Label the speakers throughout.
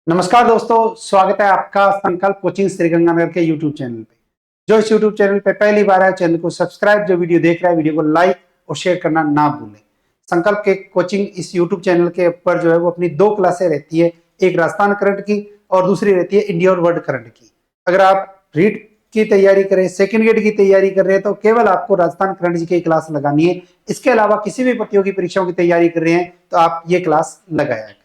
Speaker 1: नमस्कार दोस्तों, स्वागत है आपका संकल्प कोचिंग श्रीगंगानगर के यूट्यूब चैनल पे। जो इस यूट्यूब चैनल पे पहली बार है, चैनल को सब्सक्राइब, जो वीडियो देख रहा है वीडियो को लाइक और शेयर करना ना भूलें। संकल्प के कोचिंग इस यूट्यूब चैनल के ऊपर जो है वो अपनी दो क्लासें रहती है, एक राजस्थान करंट की और दूसरी रहती है इंडिया और वर्ल्ड करंट की। अगर आप रीट की तैयारी करें, सेकंड ग्रेड की तैयारी कर रहे हैं तो केवल आपको राजस्थान करंट जी की क्लास लगानी है। इसके अलावा किसी भी प्रतियोगी परीक्षाओं की तैयारी कर रहे हैं तो आप ये क्लास लगाया करें।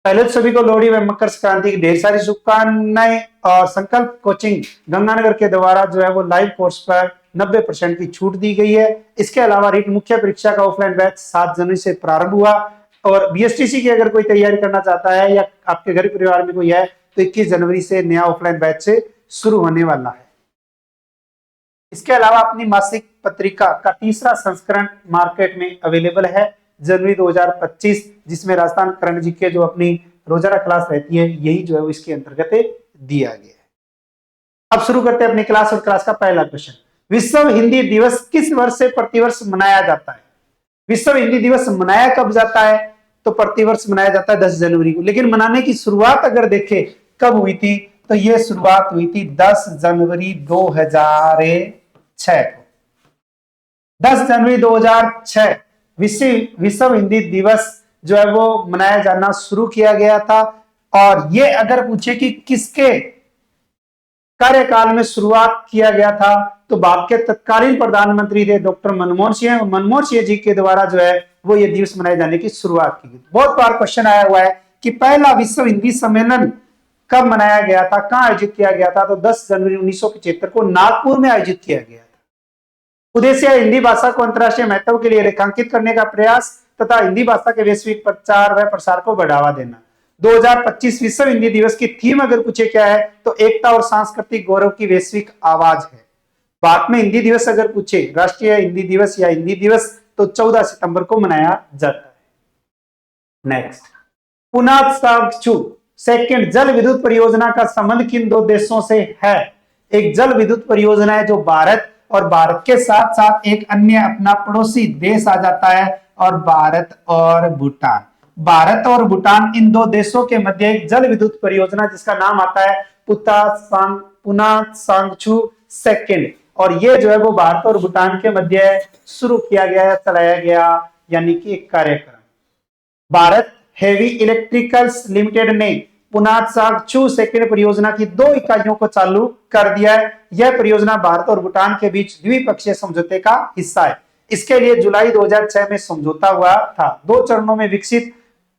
Speaker 1: पहले तो सभी को लोहड़ी व मकर संक्रांति की ढेर सारी शुभकामनाएं। और संकल्प कोचिंग गंगानगर के द्वारा जो है वो लाइव कोर्स पर 90% की छूट दी गई है। इसके अलावा रीट मुख्य परीक्षा का ऑफलाइन बैच 7 जनवरी से प्रारंभ हुआ और बीएसटीसी की अगर कोई तैयारी करना चाहता है या आपके घर परिवार में कोई है तो 21 जनवरी से नया ऑफलाइन बैच से शुरू होने वाला है। इसके अलावा अपनी मासिक पत्रिका का तीसरा संस्करण मार्केट में अवेलेबल है जनवरी 2025, जिसमें राजस्थान करंट जी के जो अपनी रोजाना क्लास रहती है यही जो है वो इसके अंतर्गत दिया गया है। अब शुरू करते हैं अपनी क्लास और क्लास का पहला क्वेश्चन। विश्व हिंदी दिवस किस वर्ष से प्रतिवर्ष मनाया जाता है? विश्व हिंदी दिवस मनाया कब जाता है? तो प्रतिवर्ष मनाया जाता है 10 जनवरी को। लेकिन मनाने की शुरुआत अगर देखें कब हुई थी तो यह शुरुआत हुई थी 10 जनवरी 2006 को। 10 जनवरी 2006 विश्व हिंदी दिवस जो है वो मनाया जाना शुरू किया गया था। और ये अगर पूछे कि किसके कार्यकाल में शुरुआत किया गया था तो भारत के तत्कालीन प्रधानमंत्री थे डॉक्टर मनमोहन सिंह। मनमोहन सिंह जी के द्वारा जो है वो ये दिवस मनाए जाने की शुरुआत की गई। बहुत बार क्वेश्चन आया हुआ है कि पहला विश्व हिंदी सम्मेलन कब मनाया गया था, कहां आयोजित किया गया था? तो 10 जनवरी 1975 को नागपुर में आयोजित किया गया था। उद्देश्य है हिंदी भाषा को अंतर्राष्ट्रीय महत्व के लिए रेखांकित करने का प्रयास तथा हिंदी भाषा के वैश्विक प्रचार व प्रसार को बढ़ावा देना। 2025 विश्व हिंदी दिवस की थीम अगर पूछे क्या है तो एकता और सांस्कृतिक गौरव की वैश्विक आवाज है। भारत में हिंदी दिवस अगर पूछे, राष्ट्रीय हिंदी दिवस या हिंदी दिवस, तो 14 सितंबर को मनाया जाता है। नेक्स्ट, पुनातसागचू सेकंड जल विद्युत परियोजना का संबंध किन दो देशों से है? एक जल विद्युत परियोजना है जो भारत और भारत के साथ साथ एक अन्य अपना पड़ोसी देश आ जाता है और भारत और भूटान। भारत और भूटान इन दो देशों के मध्य एक जल विद्युत परियोजना जिसका नाम आता है पुनातसागचू सेकंड। और ये जो है वो भारत और भूटान के मध्य शुरू किया गया या चलाया गया यानी कि एक कार्यक्रम। भारत हेवी इलेक्ट्रिकल्स लिमिटेड ने पुनातसागचू सेकंड परियोजना की 2 इकाइयों को चालू कर दिया है। यह परियोजना भारत और भूटान के बीच द्विपक्षीय समझौते का हिस्सा है। इसके लिए जुलाई 2006 में समझौता हुआ था। 2 चरणों में विकसित।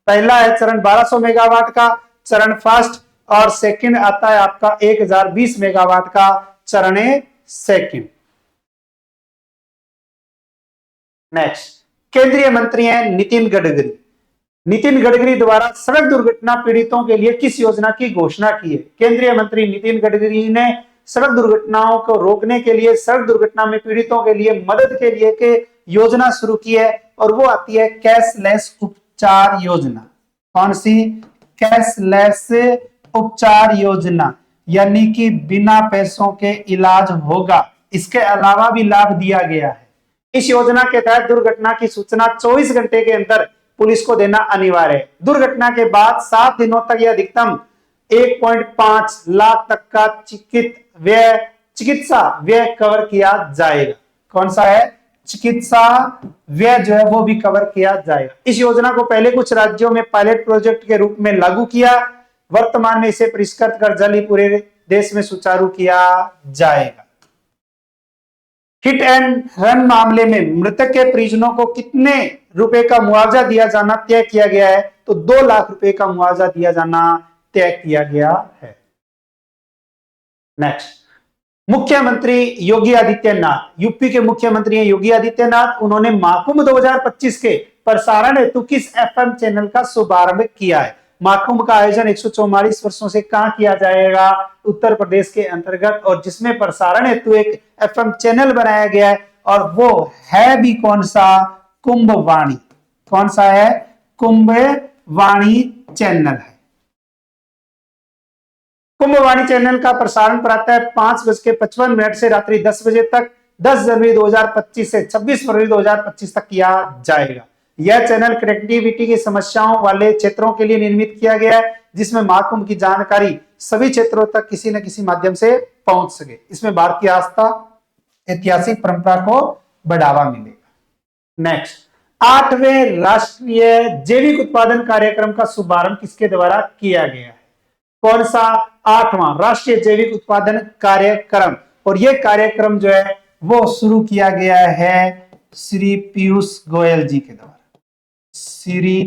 Speaker 1: पहला है चरण 1200 मेगावाट का चरण फर्स्ट और सेकंड आता है आपका 1020 मेगावाट का चरण सेकंड। नेक्स्ट, केंद्रीय मंत्री हैं नितिन गडकरी। नितिन गडकरी द्वारा सड़क दुर्घटना पीड़ितों के लिए किस योजना की घोषणा की है? केंद्रीय मंत्री नितिन गडकरी ने सड़क दुर्घटनाओं को रोकने के लिए, सड़क दुर्घटना में पीड़ितों के लिए मदद के लिए के योजना शुरू की है और वो आती है कैशलेस उपचार योजना। कौन सी? कैशलेस उपचार योजना, यानी कि बिना पैसों के इलाज होगा। इसके अलावा भी लाभ दिया गया है। इस योजना के तहत दुर्घटना की सूचना 24 घंटे के अंदर पुलिस को देना अनिवार्य है। दुर्घटना के बाद 7 दिनों तक यह अधिकतम 1.5 लाख तक का चिकित्सा व्यय कवर किया जाएगा। कौन सा है? चिकित्सा व्यय जो है वो भी कवर किया जाएगा। इस योजना को पहले कुछ राज्यों में पायलट प्रोजेक्ट के रूप में लागू किया। वर्तमान में इसे परिष्कृत कर जल्द ही पूरे देश में सुचारू किया जाएगा। हिट एंड रन मामले में मृतक के परिजनों को कितने रुपए का मुआवजा दिया जाना तय किया गया है? तो 2 लाख रुपए का मुआवजा दिया जाना तय किया गया है। नेक्स्ट, मुख्यमंत्री योगी आदित्यनाथ, यूपी के मुख्यमंत्री हैं योगी आदित्यनाथ। उन्होंने महाकुंभ 2025 के प्रसारण हेतु किस एफएम चैनल का शुभारंभ किया है? महाकुंभ का आयोजन 144 वर्षों से कहां किया जाएगा? उत्तर प्रदेश के अंतर्गत, और जिसमें प्रसारण हेतु एक एफएम चैनल बनाया गया है और वो है भी कौन सा? कुंभवाणी। कौन सा है? कुंभवाणी चैनल है। कुंभवाणी चैनल का प्रसारण प्रातः 5:55 से रात्रि 10 बजे तक 10 जनवरी 2025 से 26 फरवरी 2025 तक किया जाएगा। यह चैनल कनेक्टिविटी की समस्याओं वाले क्षेत्रों के लिए निर्मित किया गया है, जिसमें महाकुंभ की जानकारी सभी क्षेत्रों तक किसी न किसी माध्यम से पहुंच सके। इसमें भारत की आस्था, ऐतिहासिक परंपरा को बढ़ावा मिलेगा। नेक्स्ट, 8वें राष्ट्रीय जैविक उत्पादन कार्यक्रम का शुभारंभ किसके द्वारा किया गया है? कौन सा? 8वां राष्ट्रीय जैविक उत्पादन कार्यक्रम। और यह कार्यक्रम जो है वो शुरू किया गया है श्री पीयूष गोयल जी के द्वारा। श्री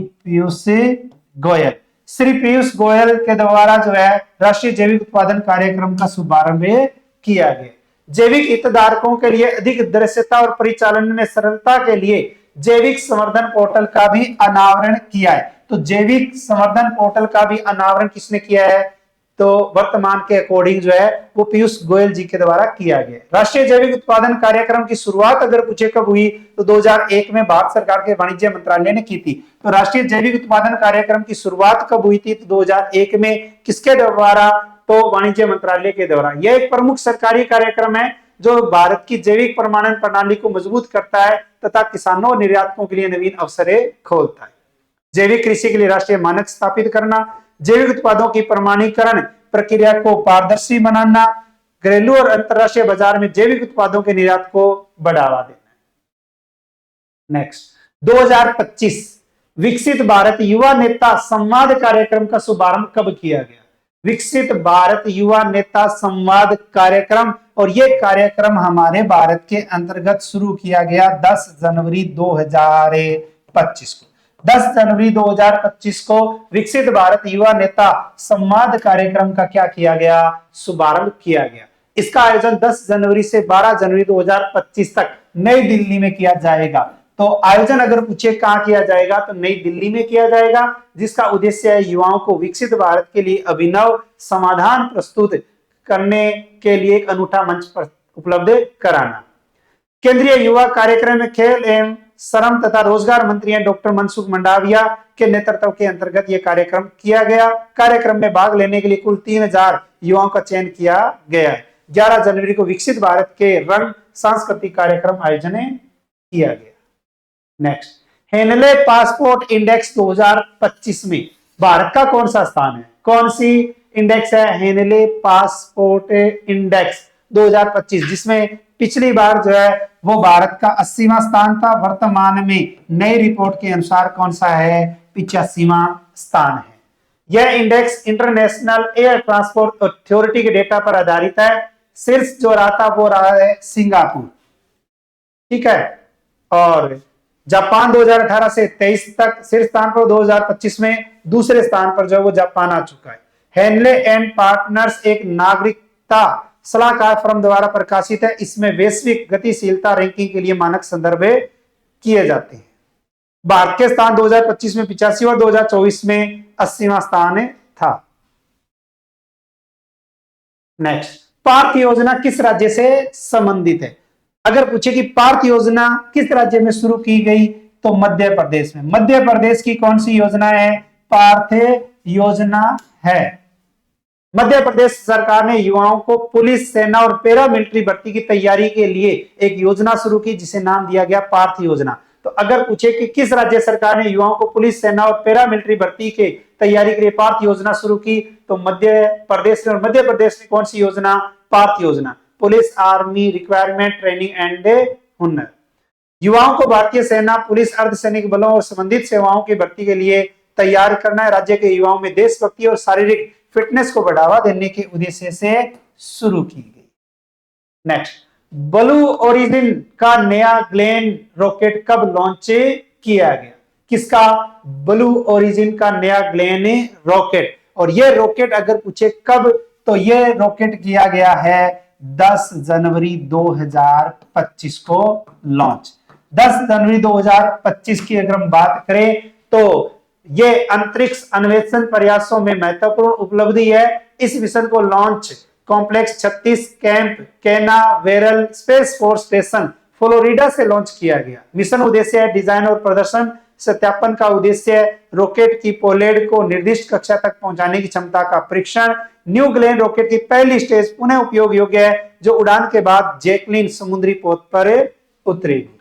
Speaker 1: पीयूष गोयल के द्वारा जो है राष्ट्रीय जैविक उत्पादन कार्यक्रम का शुभारंभ किया गया। जैविक हितधारकों के लिए अधिक दृश्यता और परिचालन में सरलता के लिए जैविक संवर्धन पोर्टल का भी अनावरण किया है। तो जैविक संवर्धन पोर्टल का भी अनावरण किसने किया है? तो वर्तमान के अकॉर्डिंग जो है वो पीयूष गोयल जी के द्वारा किया गया। राष्ट्रीय जैविक उत्पादन कार्यक्रम की शुरुआत अगर पूछे कब हुई तो 2001 में भारत सरकार के वाणिज्य मंत्रालय ने की थी। तो राष्ट्रीय जैविक उत्पादन कार्यक्रम की शुरुआत कब हुई थी? तो 2001 में। किसके द्वारा? तो वाणिज्य मंत्रालय के द्वारा। यह एक प्रमुख सरकारी कार्यक्रम है जो भारत की जैविक प्रमाणन प्रणाली को मजबूत करता है तथा किसानों और निर्यातकों के लिए नवीन अवसरें खोलता है। जैविक कृषि के लिए राष्ट्रीय मानक स्थापित करना, जैविक उत्पादों की प्रमाणीकरण प्रक्रिया को पारदर्शी बनाना, घरेलू और अंतरराष्ट्रीय बाजार में जैविक उत्पादों के निर्यात को बढ़ावा देना। नेक्स्ट, 2025 विकसित भारत युवा नेता संवाद कार्यक्रम का शुभारंभ कब किया गया? विकसित भारत युवा नेता संवाद कार्यक्रम, और यह कार्यक्रम हमारे भारत के अंतर्गत शुरू किया गया 10 जनवरी 2025 को। 10 जनवरी 2025 को विकसित भारत युवा नेता संवाद कार्यक्रम का क्या किया गया? शुभारंभ किया गया। इसका आयोजन 10 जनवरी से 12 जनवरी 2025 तक नई दिल्ली में किया जाएगा। तो आयोजन अगर पूछे कहां किया जाएगा तो नई दिल्ली में किया जाएगा, जिसका उद्देश्य है युवाओं को विकसित भारत के लिए अभिनव समाधान प्रस्तुत करने के लिए एक अनूठा मंच उपलब्ध कराना। केंद्रीय युवा कार्यक्रम में खेल एवं श्रम तथा रोजगार मंत्री हैं डॉक्टर मनसुख मंडाविया के नेतृत्व के अंतर्गत यह कार्यक्रम किया गया। कार्यक्रम में भाग लेने के लिए कुल 3000 युवाओं का चयन किया गया है। 11 जनवरी को विकसित भारत के रंग सांस्कृतिक कार्यक्रम आयोजन किया गया। नेक्स्ट, हेनले पासपोर्ट इंडेक्स 2025 में भारत का कौन सा स्थान है? कौन सी इंडेक्स है? हेनले पासपोर्ट इंडेक्स 2025, जिसमें पिछली बार जो है वो भारत का 80वां स्थान था। वर्तमान में नई रिपोर्ट के अनुसार कौन सा है? 85वां स्थान है। यह index international air transport authority के डेटा पर आधारित है। शीर्ष जो रहा था वो रहा है सिंगापुर, ठीक है। और जापान 2018 से 23 तक शीर्ष स्थान पर, 2025 में दूसरे स्थान पर जो है वो जापान आ चुका है। हेनले एंड पार्टनर्स एक नागरिकता सलाहकार फर्म द्वारा प्रकाशित है। इसमें वैश्विक गतिशीलता रैंकिंग के लिए मानक संदर्भ किए जाते हैं। भारत के स्थान 2025 में 85 और 2024 में 80वां स्थान था। नेक्स्ट, पार्थ योजना किस राज्य से संबंधित है? अगर पूछे कि पार्थ योजना किस राज्य में शुरू की गई तो मध्य प्रदेश में। मध्य प्रदेश की कौन सी योजना है? पार्थ योजना है। मध्य प्रदेश सरकार ने युवाओं को पुलिस, सेना और पैरामिलिट्री भर्ती की तैयारी के लिए एक योजना शुरू की जिसे नाम दिया गया पार्थ योजना। तो अगर पूछे कि किस राज्य सरकार ने युवाओं को पुलिस, सेना और पैरामिलिट्री भर्ती के तैयारी के लिए पार्थ योजना शुरू की तो मध्य प्रदेश ने। और मध्य प्रदेश ने कौन सी योजना? पार्थ योजना, police army requirement training and हुनर। युवाओं को भारतीय सेना, पुलिस, अर्धसैनिक बलों और संबंधित सेवाओं की भर्ती के लिए तैयार करना है। राज्य के युवाओं में देशभक्ति और शारीरिक फिटनेस को बढ़ावा देने के उद्देश्य से शुरू की गई। नेक्स्ट, ब्लू ओरिजिन का नया ग्लेन रॉकेट कब लॉन्च किया गया? किसका? ब्लू ओरिजिन का नया ग्लेन रॉकेट। और यह रॉकेट अगर पूछे कब तो यह रॉकेट किया गया है 10 जनवरी 2025 को लॉन्च। 10 जनवरी 2025 की अगर हम बात करें तो ये अंतरिक्ष अन्वेषण प्रयासों में महत्वपूर्ण उपलब्धि है। इस मिशन को launch complex 36 camp Canaveral space force station Florida से लॉन्च किया गया। मिशन उद्देश्य है डिजाइन और प्रदर्शन सत्यापन का उद्देश्य है रॉकेट की पेलोड को निर्दिष्ट कक्षा तक पहुंचाने की क्षमता का परीक्षण। न्यू ग्लेन रॉकेट की पहली स्टेज पुनः उपयोग योग्य है जो उड़ान के बाद जैकलिन समुद्री पोत पर उतरेगी।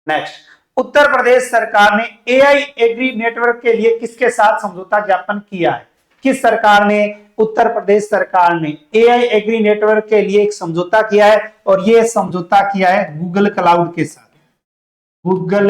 Speaker 1: नेक्स्ट, उत्तर प्रदेश सरकार ने एआई एग्री नेटवर्क के लिए किसके साथ समझौता ज्ञापन किया है? किस सरकार ने? उत्तर प्रदेश सरकार ने एआई एग्री नेटवर्क के लिए एक समझौता किया है और यह समझौता किया है गूगल क्लाउड के साथ। गूगल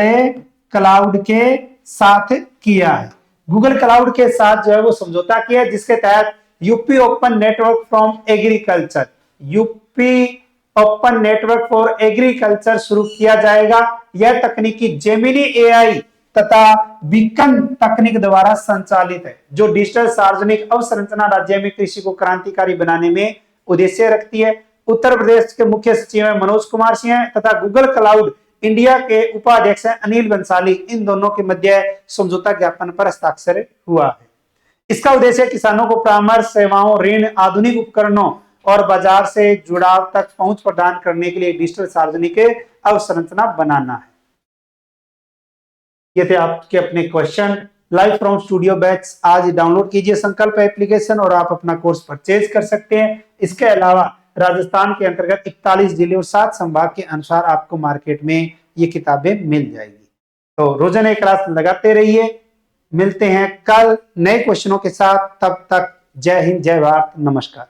Speaker 1: क्लाउड के साथ किया है। गूगल क्लाउड के साथ जो है वो समझौता किया है, जिसके तहत UP open network from agriculture, UP open network for agriculture शुरू किया जाएगा। यह तकनीकी जेमिनी एआई तथा बीकन तकनीक द्वारा संचालित है, जो डिजिटल सार्वजनिक अवसंरचना राज्य में कृषि को क्रांतिकारी बनाने में उद्देश्य रखती है। उत्तर प्रदेश के मुख्य सचिव है मनोज कुमार सिंह तथा गूगल क्लाउड इंडिया के उपाध्यक्ष है अनिल बंसाली। इन दोनों के मध्य समझौता ज्ञापन पर हस्ताक्षर हुआ है। इसका उद्देश्य किसानों को परामर्श सेवाओं, ऋण, आधुनिक उपकरणों और बाजार से जुड़ाव तक पहुंच प्रदान करने के लिए डिजिटल सार्वजनिक अवसंरचना बनाना है। ये थे आपके अपने question. Live from studio batch आज डाउनलोड कीजिए संकल्प एप्लीकेशन और आप अपना कोर्स परचेज कर सकते हैं। इसके अलावा राजस्थान के अंतर्गत 41 जिले और 7 संभाग के अनुसार आपको मार्केट में ये किताबें मिल जाएगी। तो रोजाना एक क्लास लगाते रहिए। मिलते हैं कल नए क्वेश्चनों के साथ। तब तक जय हिंद, जय भारत, नमस्कार।